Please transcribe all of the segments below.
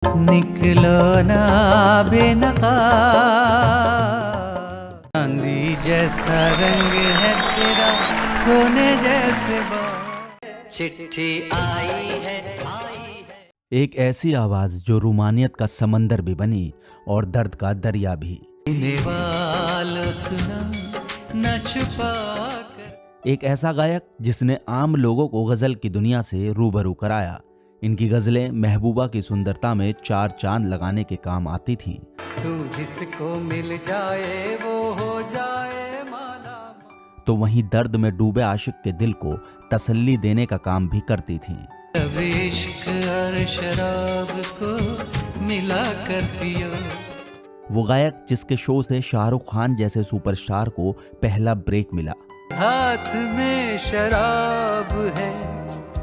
निकलो ना बेनकाब, चांदी जैसा रंग है तेरा, सोने जैसे बाल, चिट्ठी आई है। एक ऐसी आवाज जो रूमानियत का समंदर भी बनी और दर्द का दरिया भी। सुना न छुपा कर। एक ऐसा गायक जिसने आम लोगों को गजल की दुनिया से रूबरू कराया। इनकी गजलें महबूबा की सुंदरता में चार चांद लगाने के काम आती थीं। तू जिसको मिल जाए वो हो जाए माला। तो वहीं दर्द में डूबे आशिक के दिल को तसल्ली देने का काम भी करती थीं। इश्क और शराब को मिला कर पियो। वो गायक जिसके शो से शाहरुख खान जैसे सुपरस्टार को पहला ब्रेक मिला। हाथ में शराब है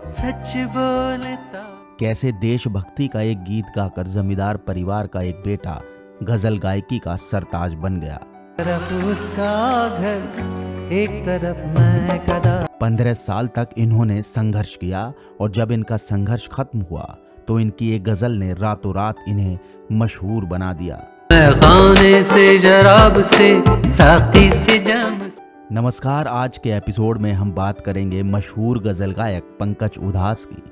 सच बोलता। कैसे देशभक्ति का एक गीत गाकर जमींदार परिवार का एक बेटा गजल गायकी का सरताज बन गया। तरफ उसका घर एक तरफ मैं कदा। 15 साल तक इन्होंने संघर्ष किया और जब इनका संघर्ष खत्म हुआ तो इनकी एक गजल ने रातों रात इन्हें मशहूर बना दिया। खाने से जराब से साकी से जाम। नमस्कार, आज के एपिसोड में हम बात करेंगे मशहूर गजल गायक पंकज उधास की।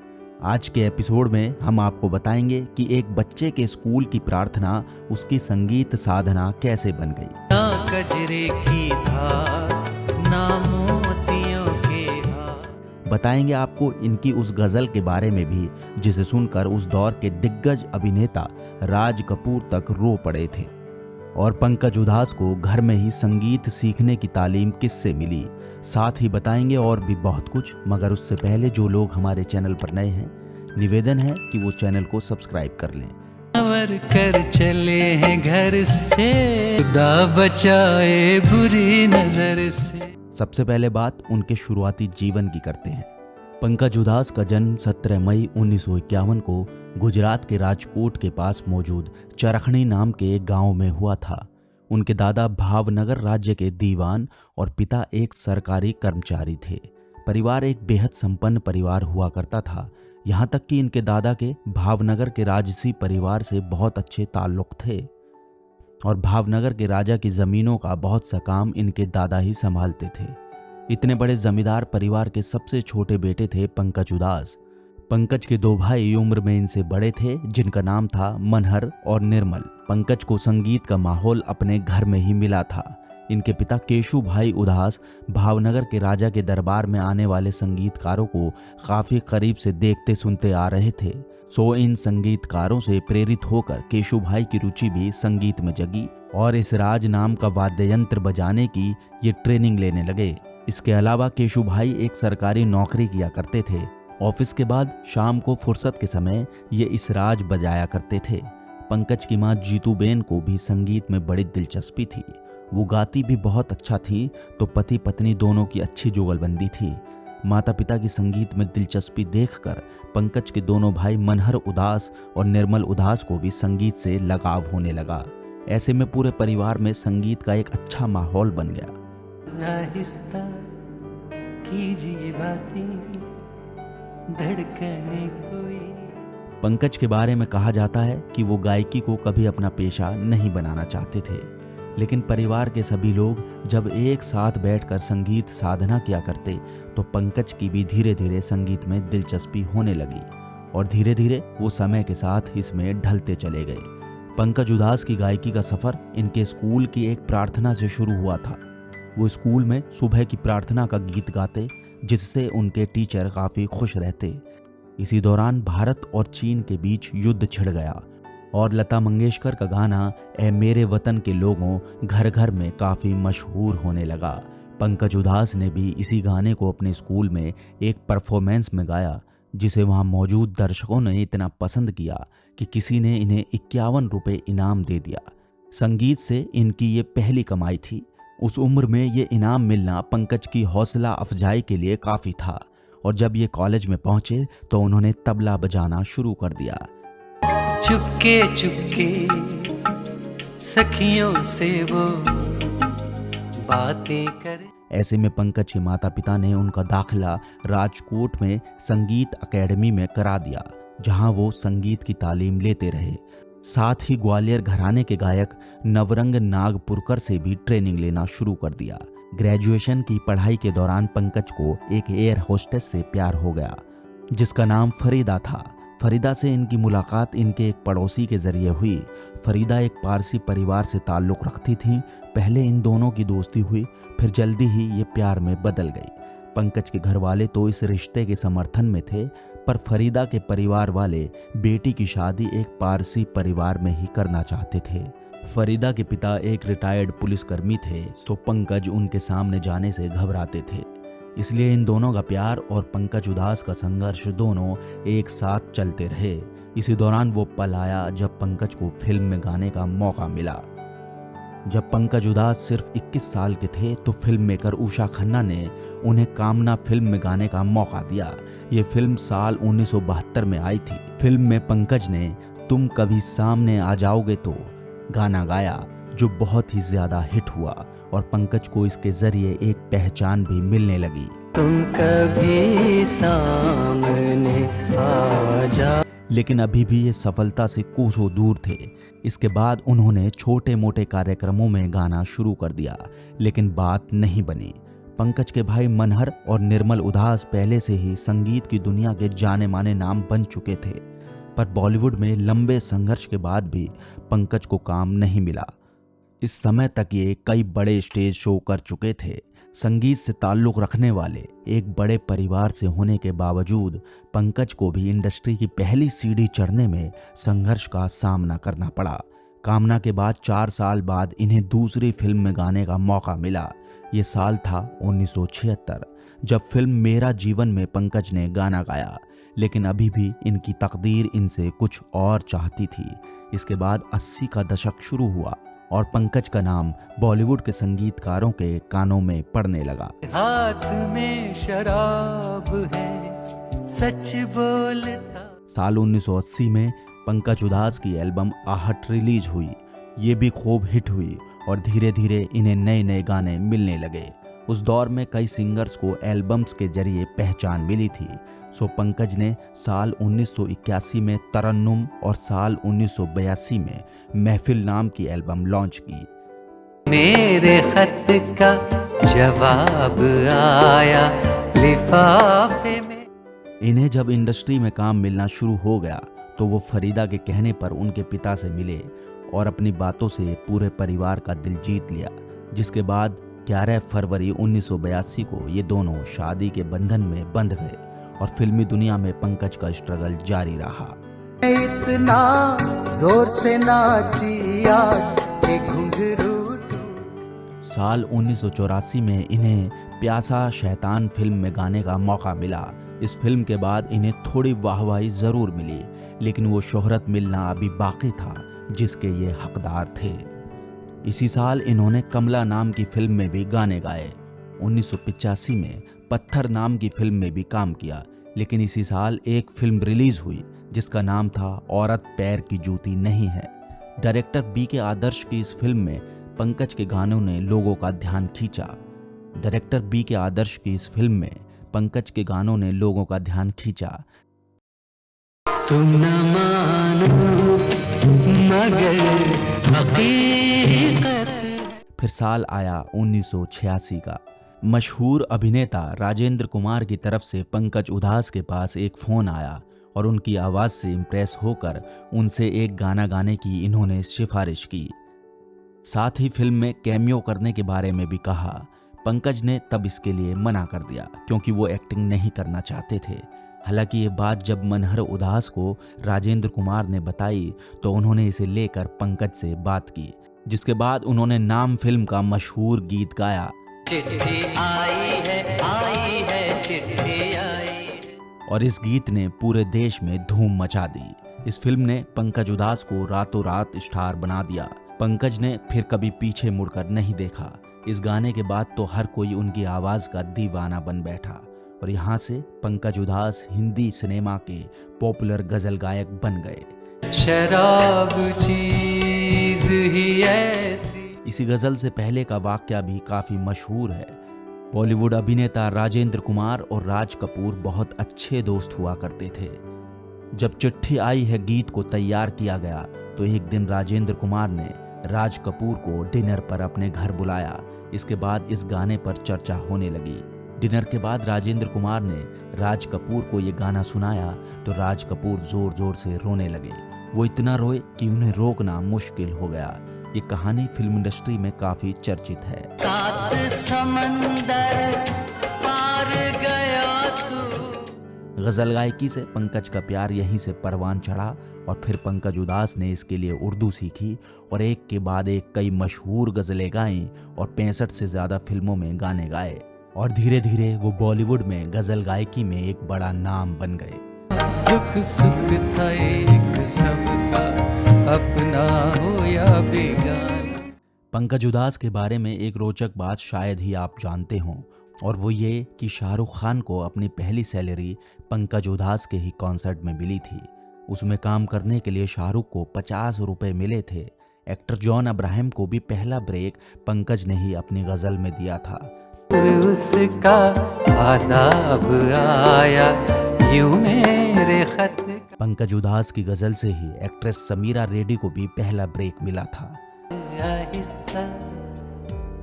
आज के एपिसोड में हम आपको बताएंगे कि एक बच्चे के स्कूल की प्रार्थना उसकी संगीत साधना कैसे बन गई। ना कजरे की धार ना मोतियों के हार। बताएंगे आपको इनकी उस गजल के बारे में भी जिसे सुनकर उस दौर के दिग्गज अभिनेता राज कपूर तक रो पड़े थे। और पंकज उधास को घर में ही संगीत सीखने की तालीम किससे मिली, साथ ही बताएंगे और भी बहुत कुछ। मगर उससे पहले जो लोग हमारे चैनल पर नए हैं, निवेदन है कि वो चैनल को सब्सक्राइब कर लें। वर कर चले हैं घर से, खुदा बचाए बुरी नजर से। सबसे पहले बात उनके शुरुआती जीवन की करते हैं। पंकज उधास का जन्म 17 मई 1951 को गुजरात के राजकोट के पास मौजूद चरखनी नाम के एक गांव में हुआ था। उनके दादा भावनगर राज्य के दीवान और पिता एक सरकारी कर्मचारी थे। परिवार एक बेहद संपन्न परिवार हुआ करता था, यहाँ तक कि इनके दादा के भावनगर के राजसी परिवार से बहुत अच्छे ताल्लुक थे और भावनगर के राजा की जमीनों का बहुत सा काम इनके दादा ही संभालते थे। इतने बड़े जमींदार परिवार के सबसे छोटे बेटे थे पंकज उधास। पंकज के दो भाई उम्र में इनसे बड़े थे, जिनका नाम था मनहर और निर्मल। पंकज को संगीत का माहौल अपने घर में ही मिला था। इनके पिता केशु भाई उधास भावनगर के राजा के दरबार में आने वाले संगीतकारों को काफी करीब से देखते सुनते आ रहे थे। सो इन संगीतकारों से प्रेरित होकर केशु भाई की रुचि भी संगीत में जगी और इस राज नाम का वाद्य यंत्र बजाने की ये ट्रेनिंग लेने लगे। इसके अलावा केशु भाई एक सरकारी नौकरी किया करते थे। ऑफिस के बाद शाम को फुर्सत के समय ये इस राज बजाया करते थे। पंकज की मां जीतूबेन को भी संगीत में बड़ी दिलचस्पी थी। वो गाती भी बहुत अच्छा थी, तो पति पत्नी दोनों की अच्छी जुगलबंदी थी। माता पिता की संगीत में दिलचस्पी देखकर पंकज के दोनों भाई मनहर उदास और निर्मल उदास को भी संगीत से लगाव होने लगा। ऐसे में पूरे परिवार में संगीत का एक अच्छा माहौल बन गया। आहिस्ता कीजिए बातें, धड़कने कोई। पंकज के बारे में कहा जाता है कि वो गायकी को कभी अपना पेशा नहीं बनाना चाहते थे, लेकिन परिवार के सभी लोग जब एक साथ बैठकर संगीत साधना किया करते तो पंकज की भी धीरे धीरे संगीत में दिलचस्पी होने लगी और धीरे धीरे वो समय के साथ इसमें ढलते चले गए। पंकज उधास की गायकी का सफर इनके स्कूल की एक प्रार्थना से शुरू हुआ था। वो स्कूल में सुबह की प्रार्थना का गीत गाते, जिससे उनके टीचर काफी खुश रहते। इसी दौरान भारत और चीन के बीच युद्ध छिड़ गया और लता मंगेशकर का गाना ए मेरे वतन के लोगों घर घर में काफी मशहूर होने लगा। पंकज उधास ने भी इसी गाने को अपने स्कूल में एक परफॉर्मेंस में गाया, जिसे वहां मौजूद दर्शकों ने इतना पसंद किया कि किसी ने इन्हें 51 रुपए इनाम दे दिया। संगीत से इनकी ये पहली कमाई थी। उस उम्र में ये इनाम मिलना पंकज की हौसला अफजाई के लिए काफी था और जब ये कॉलेज में पहुंचे तो उन्होंने तबला बजाना शुरू कर दिया। चुपके चुपके सखियों से वो बातें करे। ऐसे में पंकज के माता पिता ने उनका दाखिला राजकोट में संगीत अकेडमी में करा दिया। जहां वो संगीत की तालीम लेते रहे। साथ ही ग्वालियर घराने के गायक नवरंग नागपुरकर से भी ट्रेनिंग लेना शुरू कर दिया। ग्रेजुएशन की पढ़ाई के दौरान पंकज को एक एयर होस्टेस से प्यार हो गया जिसका नाम फरीदा था। फरीदा से इनकी मुलाकात इनके एक पड़ोसी के जरिए हुई। फरीदा एक पारसी परिवार से ताल्लुक़ रखती थीं। पहले इन दोनों की दोस्ती हुई, फिर जल्दी ही ये प्यार में बदल गई। पंकज के घर वाले तो इस रिश्ते के समर्थन में थे, पर फरीदा के परिवार वाले बेटी की शादी एक पारसी परिवार में ही करना चाहते थे। फरीदा के पिता एक रिटायर्ड पुलिसकर्मी थे, सो पंकज उनके सामने जाने से घबराते थे। इसलिए इन दोनों का प्यार और पंकज उधास का संघर्ष दोनों एक साथ चलते रहे। इसी दौरान वो पल आया जब पंकज को फिल्म में गाने का मौका मिला। जब पंकज उधास सिर्फ 21 साल के थे तो फिल्म मेकर उषा खन्ना ने उन्हें कामना फिल्म में गाने का मौका दिया। ये फिल्म साल 1972 में आई थी। फिल्म में पंकज ने तुम कभी सामने आ जाओगे तो गाना गाया, जो बहुत ही ज्यादा हिट हुआ और पंकज को इसके जरिए एक पहचान भी मिलने लगी। तुम कभी सामने आ जा। लेकिन अभी भी ये सफलता से कोसों दूर थे। इसके बाद उन्होंने छोटे मोटे कार्यक्रमों में गाना शुरू कर दिया, लेकिन बात नहीं बनी। पंकज के भाई मनहर और निर्मल उधास पहले से ही संगीत की दुनिया के जाने माने नाम बन चुके थे, पर बॉलीवुड में लंबे संघर्ष के बाद भी पंकज को काम नहीं मिला। इस समय तक ये कई बड़े स्टेज शो कर चुके थे। संगीत से ताल्लुक़ रखने वाले एक बड़े परिवार से होने के बावजूद पंकज को भी इंडस्ट्री की पहली सीढ़ी चढ़ने में संघर्ष का सामना करना पड़ा। कामना के बाद 4 साल बाद इन्हें दूसरी फिल्म में गाने का मौका मिला। ये साल था 1976, जब फिल्म मेरा जीवन में पंकज ने गाना गाया। लेकिन अभी भी इनकी तकदीर इनसे कुछ और चाहती थी। इसके बाद 80 का दशक शुरू हुआ और पंकज का नाम बॉलीवुड के संगीतकारों के कानों में पड़ने लगा। हाथ में शराब है, सच बोलता। साल 1980 में पंकज उधास की एल्बम आहट रिलीज हुई। ये भी खूब हिट हुई और धीरे धीरे इन्हें नए नए गाने मिलने लगे। उस दौर में कई सिंगर्स को एल्बम्स के जरिए पहचान मिली थी। सो पंकज ने साल 1981 में तरन्नुम और साल 1982 में महफिल नाम की एल्बम लॉन्च की। मेरे खत का जवाब आया लिफाफे में। इन्हें जब इंडस्ट्री में काम मिलना शुरू हो गया तो वो फरीदा के कहने पर उनके पिता से मिले और अपनी बातों से पूरे परिवार का दिल जीत लिया। जिसके बाद 11 फरवरी 1982 को ये दोनों शादी के बंधन में बंध गए और फिल्मी दुनिया में पंकज का स्ट्रगल जारी रहा। इतना जोर से नाची आज के घुंघरू। साल 1984 में इन्हें प्यासा शैतान फिल्म में गाने का मौका मिला। इस फिल्म के बाद इन्हें थोड़ी वाहवाही जरूर मिली, लेकिन वो शोहरत मिलना अभी बाकी था जिसके ये हकदार थे। इसी साल इन्होंने कमला नाम की फिल्म में भी गाने गाए। 1985 में पत्थर नाम की फिल्म में भी काम किया। लेकिन इसी साल एक फिल्म रिलीज हुई जिसका नाम था औरत पैर की जूती नहीं है। डायरेक्टर बी के आदर्श की इस फिल्म में पंकज के गानों ने लोगों का ध्यान खींचा। डायरेक्टर बी के आदर्श की इस फिल्म में पंकज के गानों ने लोगों का ध्यान खींचा। तुम न मानो मगर हकीकत। फिर साल आया 1986 का। मशहूर अभिनेता राजेंद्र कुमार की तरफ से पंकज उधास के पास एक फोन आया और उनकी आवाज से इम्प्रेस होकर उनसे एक गाना गाने की इन्होंने सिफारिश की। साथ ही फिल्म में कैमियो करने के बारे में भी कहा। पंकज ने तब इसके लिए मना कर दिया क्योंकि वो एक्टिंग नहीं करना चाहते थे। हालांकि ये बात जब मनहर उधास को राजेंद्र कुमार ने बताई तो उन्होंने इसे लेकर पंकज से बात की, जिसके बाद उन्होंने नाम फिल्म का मशहूर गीत गाया। चिट्ठी आई है चिट्ठी आई। और इस गीत ने पूरे देश में धूम मचा दी। इस फिल्म ने पंकज उधास को रातों रात स्टार बना दिया। पंकज ने फिर कभी पीछे मुड़कर नहीं देखा। इस गाने के बाद तो हर कोई उनकी आवाज का दीवाना बन बैठा और यहाँ से पंकज उधास हिंदी सिनेमा के पॉपुलर गजल गायक बन गए। शराब चीज ही ऐसी। इसी गजल से पहले का वाकया भी काफी मशहूर है। बॉलीवुड अभिनेता राजेंद्र कुमार और राज कपूर बहुत अच्छे दोस्त हुआ करते थे। जब चिट्ठी आई है गीत को तैयार किया गया तो एक दिन राजेंद्र कुमार ने राज कपूर को डिनर पर अपने घर बुलाया। इसके बाद इस गाने पर चर्चा होने लगी। डिनर के बाद राजेंद्र कुमार ने राज कपूर को ये गाना सुनाया तो राज कपूर जोर जोर से रोने लगे। वो इतना रोए कि उन्हें रोकना मुश्किल हो गया। ये कहानी फिल्म इंडस्ट्री में काफी चर्चित है। सात समंदर पार गया तू। गजल गायकी से पंकज का प्यार यहीं से परवान चढ़ा और फिर पंकज उदास ने इसके लिए उर्दू सीखी और एक के बाद एक कई मशहूर गजलें गाईं और 65 से ज्यादा फिल्मों में गाने गाए और धीरे धीरे वो बॉलीवुड में गजल गायकी में एक बड़ा नाम बन गए। दुख सुख था एक सबका, अपना हो या बेगाना। पंकज उदास के बारे में एक रोचक बात शायद ही आप जानते हों और वो ये कि शाहरुख खान को अपनी पहली सैलरी पंकज उदास के ही कॉन्सर्ट में मिली थी। उसमें काम करने के लिए शाहरुख को 50 रुपए मिले थे। एक्टर जॉन अब्राहम को भी पहला ब्रेक पंकज ने ही अपनी गजल में दिया था। उसका आदाब आया यूं मेरे खत। पंकज उदास की गजल से ही एक्ट्रेस समीरा रेड्डी को भी पहला ब्रेक मिला था। आहिस्ता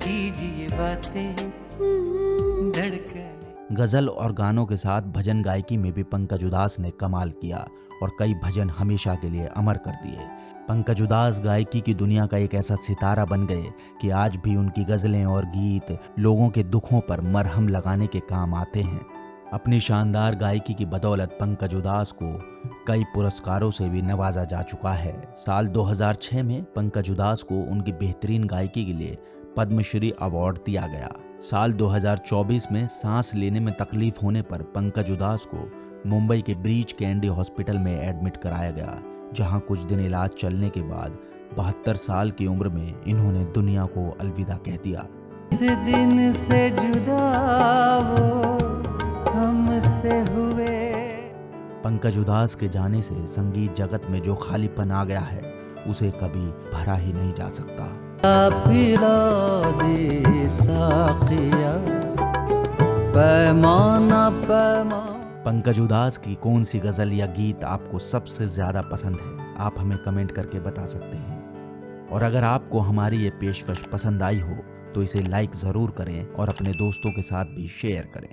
कीजिए बातें धड़कने। गजल और गानों के साथ भजन गायकी में भी पंकज उदास ने कमाल किया और कई भजन हमेशा के लिए अमर कर दिए। पंकज उदास गायकी की दुनिया का एक ऐसा सितारा बन गए कि आज भी उनकी गजलें और गीत लोगों के दुखों पर मरहम लगाने के काम आते हैं। अपनी शानदार गायकी की बदौलत पंकज उदास को कई पुरस्कारों से भी नवाजा जा चुका है। साल 2006 में पंकज उदास को उनकी बेहतरीन गायकी के लिए पद्मश्री अवार्ड दिया गया। साल 2024 में सांस लेने में तकलीफ होने पर पंकज उदास को मुंबई के ब्रीच कैंडी हॉस्पिटल में एडमिट कराया गया, जहां कुछ दिन इलाज चलने के बाद 72 साल की उम्र में इन्होंने दुनिया को अलविदा कह दिया। इस दिन से जुदा वो हमसे हुए। पंकज उदास के जाने से संगीत जगत में जो खालीपन आ गया है उसे कभी भरा ही नहीं जा सकता। पिला दे साक़िया पैमाना पैमाना। पंकज उदास की कौन सी गजल या गीत आपको सबसे ज्यादा पसंद है, आप हमें कमेंट करके बता सकते हैं। और अगर आपको हमारी ये पेशकश पसंद आई हो तो इसे लाइक जरूर करें और अपने दोस्तों के साथ भी शेयर करें।